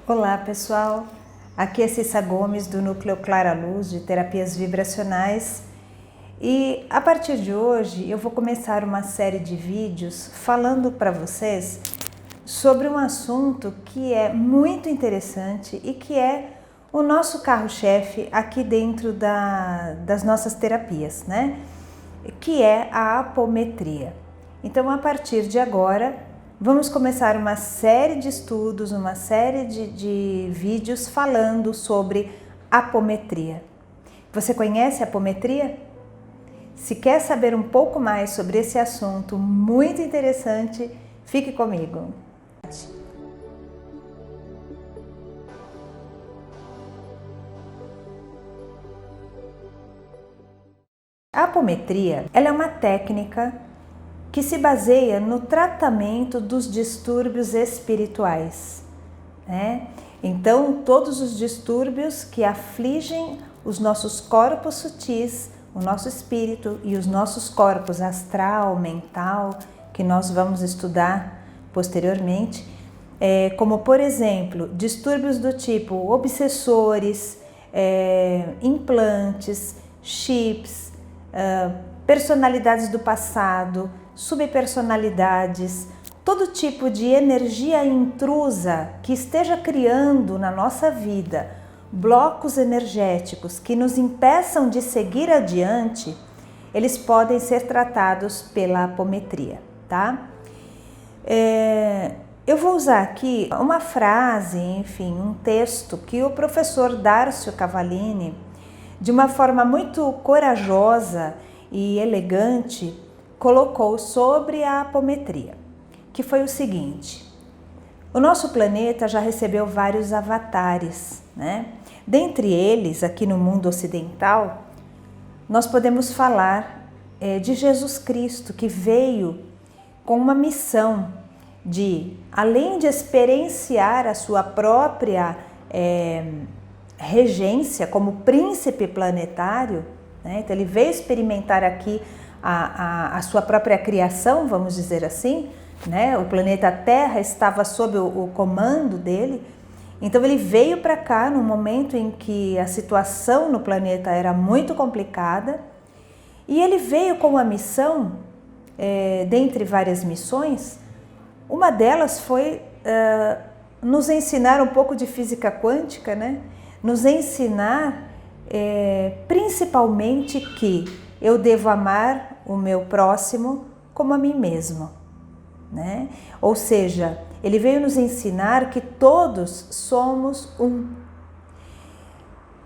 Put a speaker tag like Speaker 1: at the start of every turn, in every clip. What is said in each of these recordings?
Speaker 1: Olá pessoal, aqui é Cissa Gomes do Núcleo Clara Luz de Terapias Vibracionais e a partir de hoje eu vou começar uma série de vídeos falando para vocês sobre um assunto que é muito interessante e que é o nosso carro-chefe aqui dentro das nossas terapias, né? Que é a apometria. Então, a partir de agora, vamos começar uma série de estudos, uma série de vídeos falando sobre apometria. Você conhece a apometria? Se quer saber um pouco mais sobre esse assunto muito interessante, fique comigo. A apometria, ela é uma técnica que se baseia no tratamento dos distúrbios espirituais, né? Então, todos os distúrbios que afligem os nossos corpos sutis, o nosso espírito e os nossos corpos astral, mental, que nós vamos estudar posteriormente, como por exemplo, distúrbios do tipo obsessores, implantes, chips, personalidades do passado, subpersonalidades, todo tipo de energia intrusa que esteja criando na nossa vida blocos energéticos que nos impeçam de seguir adiante, eles podem ser tratados pela apometria, tá? Eu vou usar aqui uma frase, enfim, um texto que o professor Dárcio Cavallini, de uma forma muito corajosa e elegante, colocou sobre a apometria, que foi o seguinte: o nosso planeta já recebeu vários avatares, né? Dentre eles, aqui no mundo ocidental, nós podemos falar de Jesus Cristo, que veio com uma missão de, além de experienciar a sua própria regência como príncipe planetário, né? Então ele veio experimentar aqui a sua própria criação, vamos dizer assim, né? O planeta Terra estava sob o comando dele, então ele veio para cá num momento em que a situação no planeta era muito complicada e ele veio com uma missão, dentre várias missões, uma delas foi nos ensinar um pouco de física quântica, né? Nos ensinar principalmente que eu devo amar o meu próximo como a mim mesmo, né? Ou seja, ele veio nos ensinar que todos somos um.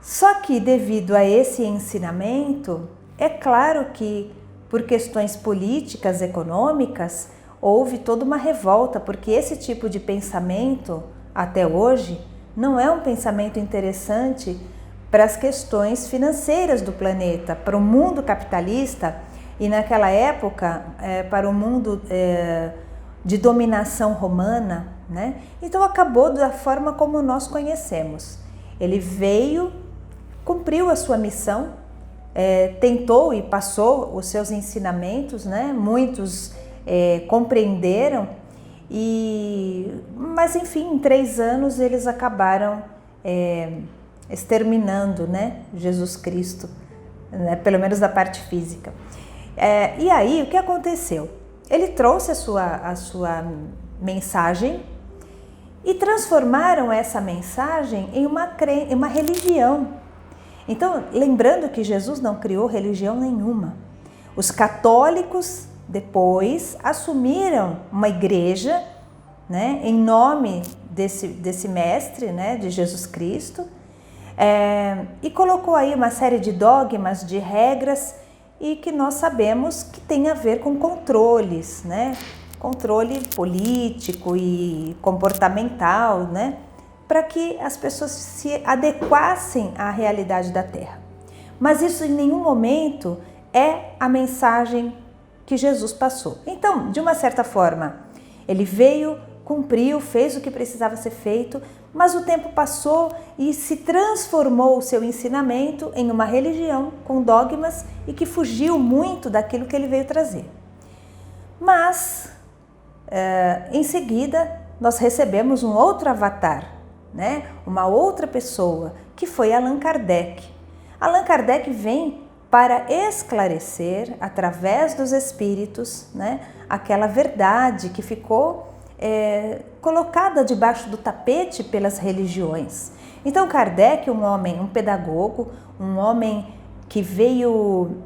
Speaker 1: Só que devido a esse ensinamento, é claro que por questões políticas, econômicas, houve toda uma revolta, porque esse tipo de pensamento, até hoje, não é um pensamento interessante para as questões financeiras do planeta, para o mundo capitalista e naquela época para o mundo de dominação romana, né? Então acabou da forma como nós conhecemos. Ele veio, cumpriu a sua missão, tentou e passou os seus ensinamentos, né? Muitos compreenderam, mas enfim, em 3 anos eles acabaram exterminando, né, Jesus Cristo, né, pelo menos da parte física. E aí, o que aconteceu? Ele trouxe a sua mensagem e transformaram essa mensagem em uma religião. Então, lembrando que Jesus não criou religião nenhuma. Os católicos depois assumiram uma igreja, né, em nome desse mestre, né, de Jesus Cristo, e colocou aí uma série de dogmas, de regras, e que nós sabemos que tem a ver com controles, né? Controle político e comportamental, né? Para que as pessoas se adequassem à realidade da Terra. Mas isso em nenhum momento é a mensagem que Jesus passou. Então, de uma certa forma, ele veio, cumpriu, fez o que precisava ser feito, mas o tempo passou e se transformou o seu ensinamento em uma religião com dogmas e que fugiu muito daquilo que ele veio trazer. Mas, em seguida, nós recebemos um outro avatar, né? Uma outra pessoa, que foi Allan Kardec. Allan Kardec vem para esclarecer, através dos espíritos, né, aquela verdade que ficou colocada debaixo do tapete pelas religiões. Então Kardec, um homem, um pedagogo, um homem que veio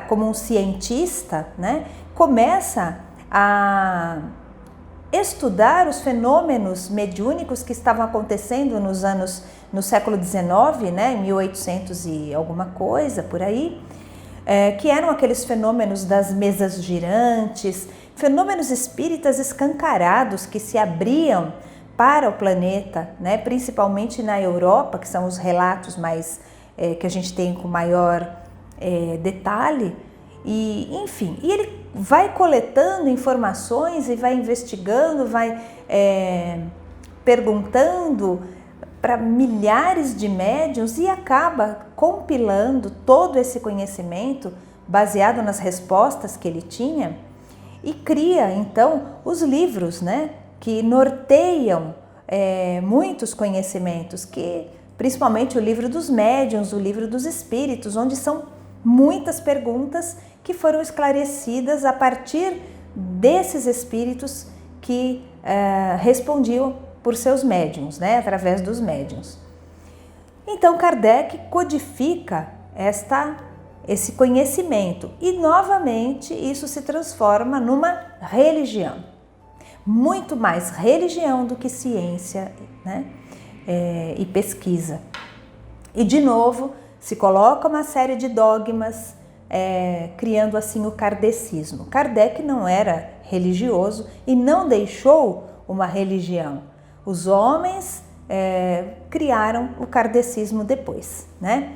Speaker 1: como um cientista, né, começa a estudar os fenômenos mediúnicos que estavam acontecendo no século XIX, né, em 1800 e alguma coisa, por aí, que eram aqueles fenômenos das mesas girantes, fenômenos espíritas escancarados que se abriam para o planeta, né, principalmente na Europa, que são os relatos mais que a gente tem com maior detalhe, e enfim, e ele vai coletando informações e vai investigando, vai perguntando para milhares de médiuns e acaba compilando todo esse conhecimento baseado nas respostas que ele tinha e cria então os livros, né, que norteiam muitos conhecimentos, que principalmente o livro dos médiuns, o livro dos espíritos, onde são muitas perguntas que foram esclarecidas a partir desses espíritos que respondiam por seus médiuns, né, através dos médiuns. Então Kardec codifica esse conhecimento e novamente isso se transforma numa religião, muito mais religião do que ciência, né, e pesquisa. E de novo se coloca uma série de dogmas, criando assim o kardecismo. Kardec não era religioso e não deixou uma religião. Os homens criaram o kardecismo depois, né?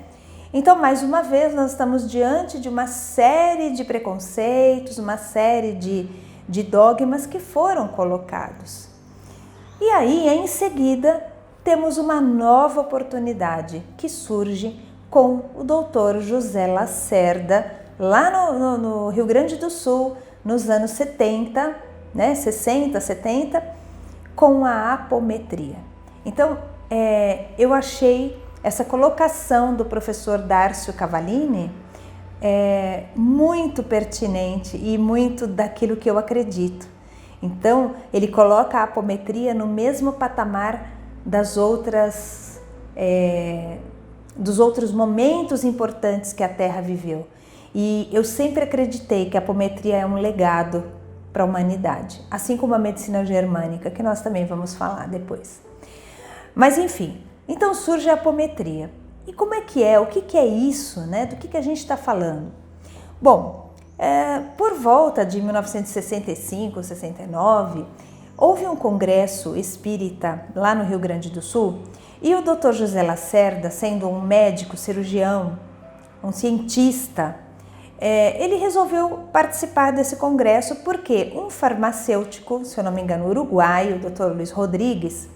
Speaker 1: Então, mais uma vez, nós estamos diante de uma série de preconceitos, uma série de dogmas que foram colocados. E aí, em seguida, temos uma nova oportunidade que surge com o doutor José Lacerda, lá no Rio Grande do Sul, nos anos 70, né, 60, 70, com a apometria. Então, eu achei essa colocação do professor Dárcio Cavallini muito pertinente e muito daquilo que eu acredito. Então, ele coloca a apometria no mesmo patamar dos outros momentos importantes que a Terra viveu. E eu sempre acreditei que a apometria é um legado para a humanidade, assim como a medicina germânica, que nós também vamos falar depois. Mas enfim, então surge a apometria. E como é que é? O que é isso, né? Do que a gente está falando? Bom, por volta de 1965, 69, houve um congresso espírita lá no Rio Grande do Sul e o Dr. José Lacerda, sendo um médico, cirurgião, um cientista, ele resolveu participar desse congresso porque um farmacêutico, se eu não me engano, uruguaio, o Dr. Luiz Rodrigues,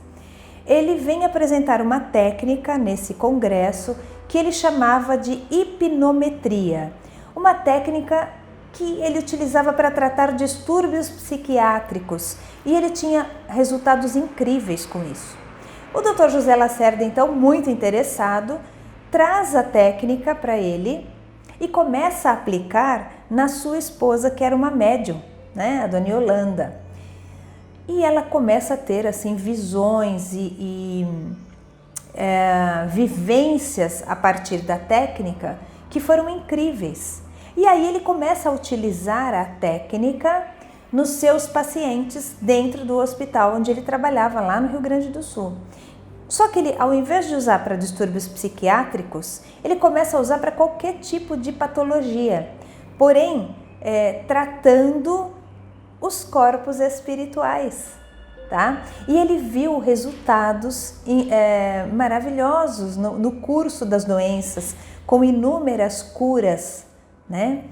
Speaker 1: ele vem apresentar uma técnica nesse congresso que ele chamava de hipnometria, uma técnica que ele utilizava para tratar distúrbios psiquiátricos e ele tinha resultados incríveis com isso. O Dr. José Lacerda, então, muito interessado, traz a técnica para ele e começa a aplicar na sua esposa, que era uma médium, né, a dona Yolanda. E ela começa a ter assim visões e vivências a partir da técnica que foram incríveis. E aí ele começa a utilizar a técnica nos seus pacientes dentro do hospital onde ele trabalhava, lá no Rio Grande do Sul. Só que ele, ao invés de usar para distúrbios psiquiátricos, ele começa a usar para qualquer tipo de patologia, porém tratando os corpos espirituais, tá? E ele viu resultados maravilhosos no curso das doenças, com inúmeras curas, né?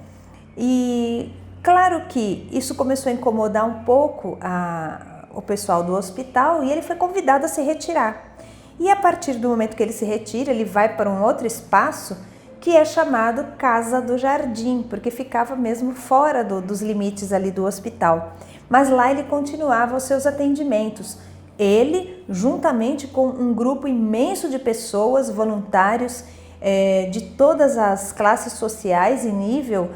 Speaker 1: E claro que isso começou a incomodar um pouco o pessoal do hospital e ele foi convidado a se retirar. E a partir do momento que ele se retira, ele vai para um outro espaço que é chamado Casa do Jardim, porque ficava mesmo fora dos limites ali do hospital. Mas lá ele continuava os seus atendimentos, Ele, juntamente com um grupo imenso de pessoas, voluntários, de todas as classes sociais e nível,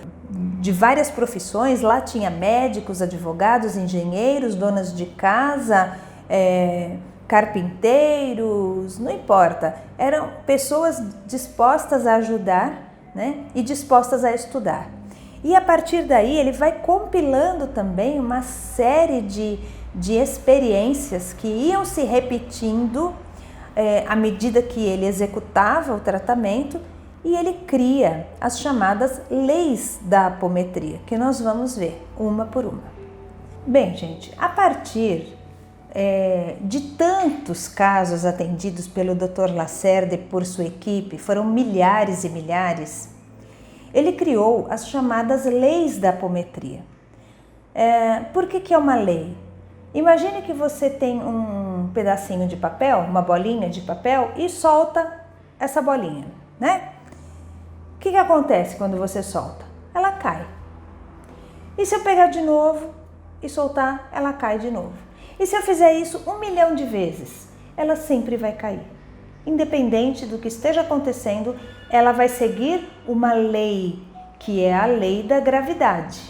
Speaker 1: de várias profissões. Lá tinha médicos, advogados, engenheiros, donas de casa, carpinteiros, não importa. Eram pessoas dispostas a ajudar, né, e dispostas a estudar. E a partir daí ele vai compilando também uma série de experiências que iam se repetindo à medida que ele executava o tratamento, e ele cria as chamadas leis da apometria, que nós vamos ver uma por uma. Bem, gente, a partir de tantos casos atendidos pelo Dr. Lacerda e por sua equipe, foram milhares e milhares, ele criou as chamadas leis da apometria. Por que é uma lei? Imagine que você tem um pedacinho de papel, uma bolinha de papel, e solta essa bolinha, né? O que acontece quando você solta? Ela cai. E se eu pegar de novo e soltar, ela cai de novo. E se eu fizer isso 1 milhão de vezes, ela sempre vai cair. Independente do que esteja acontecendo, ela vai seguir uma lei, que é a lei da gravidade.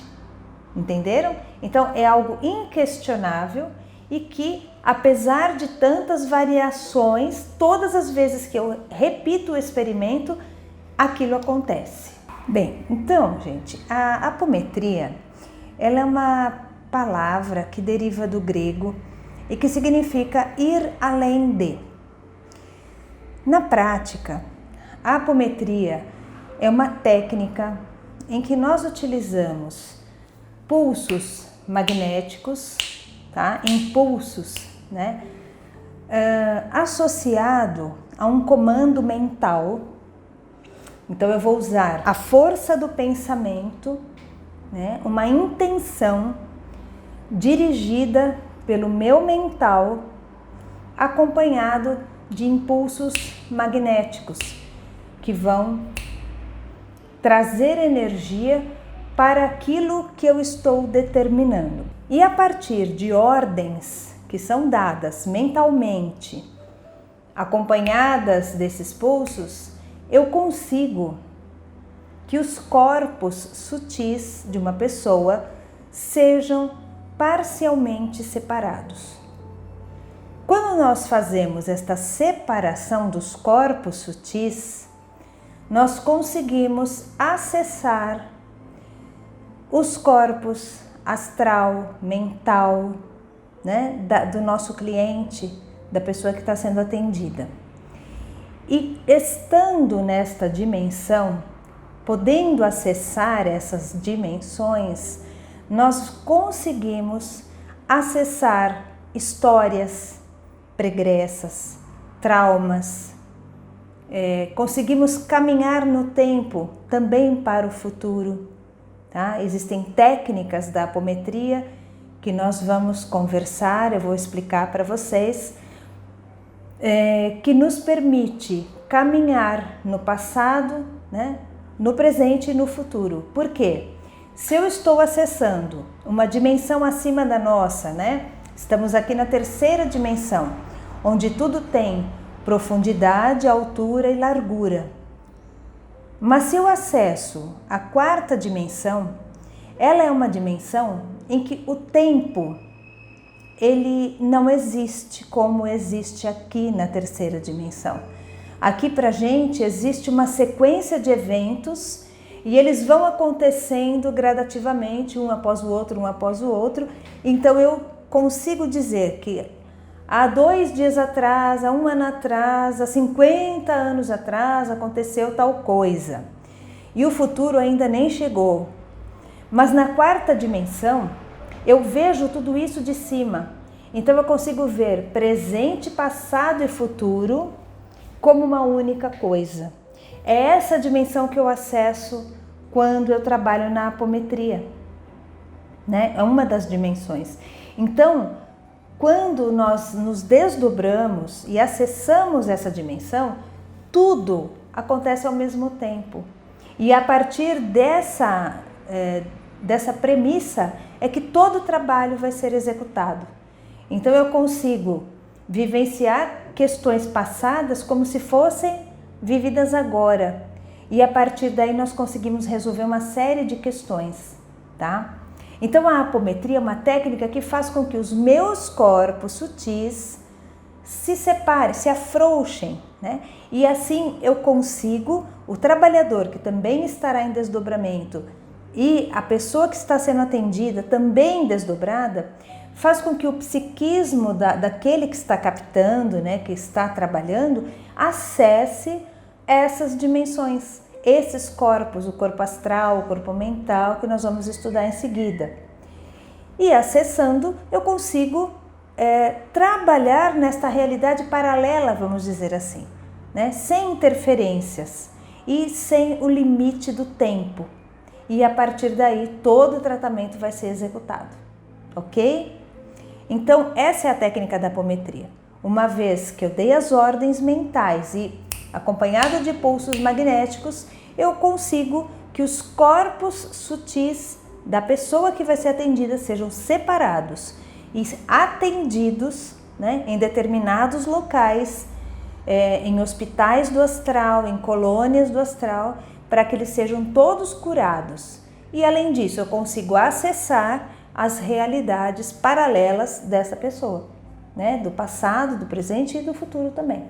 Speaker 1: Entenderam? Então é algo inquestionável e que, apesar de tantas variações, todas as vezes que eu repito o experimento, aquilo acontece. Bem, então, gente, a apometria, ela é uma palavra que deriva do grego e que significa ir além de. Na prática, a apometria é uma técnica em que nós utilizamos pulsos magnéticos, tá? Impulsos, né? Associado a um comando mental. Então eu vou usar a força do pensamento, né? Uma intenção dirigida pelo meu mental, acompanhado de impulsos magnéticos que vão trazer energia para aquilo que eu estou determinando. E a partir de ordens que são dadas mentalmente, acompanhadas desses pulsos, eu consigo que os corpos sutis de uma pessoa sejam parcialmente separados. Quando nós fazemos esta separação dos corpos sutis, nós conseguimos acessar os corpos astral, mental, né, do nosso cliente, da pessoa que está sendo atendida. E estando nesta dimensão, podendo acessar essas dimensões, nós conseguimos acessar histórias pregressas, traumas, conseguimos caminhar no tempo também para o futuro. Tá? Existem técnicas da apometria que nós vamos conversar, eu vou explicar para vocês, que nos permite caminhar no passado, né, no presente e no futuro. Por quê? Se eu estou acessando uma dimensão acima da nossa, né, estamos aqui na terceira dimensão, onde tudo tem profundidade, altura e largura. Mas se eu acesso a quarta dimensão, ela é uma dimensão em que o tempo ele não existe como existe aqui na terceira dimensão. Aqui pra gente existe uma sequência de eventos e eles vão acontecendo gradativamente, um após o outro, um após o outro. Então eu consigo dizer que há 2 dias atrás, há 1 ano atrás, há 50 anos atrás aconteceu tal coisa. E o futuro ainda nem chegou. Mas na quarta dimensão, eu vejo tudo isso de cima. Então eu consigo ver presente, passado e futuro como uma única coisa. É essa dimensão que eu acesso quando eu trabalho na apometria, né? É uma das dimensões. Então, quando nós nos desdobramos e acessamos essa dimensão, tudo acontece ao mesmo tempo. E a partir dessa premissa é que todo o trabalho vai ser executado. Então eu consigo vivenciar questões passadas como se fossem vividas agora. E a partir daí nós conseguimos resolver uma série de questões, tá? Então a apometria é uma técnica que faz com que os meus corpos sutis se separem, se afrouxem, né? E assim eu consigo, o trabalhador que também estará em desdobramento e a pessoa que está sendo atendida também desdobrada, faz com que o psiquismo daquele que está captando, né, que está trabalhando, acesse essas dimensões, esses corpos, o corpo astral, o corpo mental, que nós vamos estudar em seguida. E acessando, eu consigo trabalhar nesta realidade paralela, vamos dizer assim, né? Sem interferências e sem o limite do tempo. E a partir daí, todo o tratamento vai ser executado, ok? Então, essa é a técnica da apometria. Uma vez que eu dei as ordens mentais e acompanhado de pulsos magnéticos, eu consigo que os corpos sutis da pessoa que vai ser atendida sejam separados e atendidos, né, em determinados locais, em hospitais do astral, em colônias do astral, para que eles sejam todos curados. E além disso, eu consigo acessar as realidades paralelas dessa pessoa, né, do passado, do presente e do futuro também.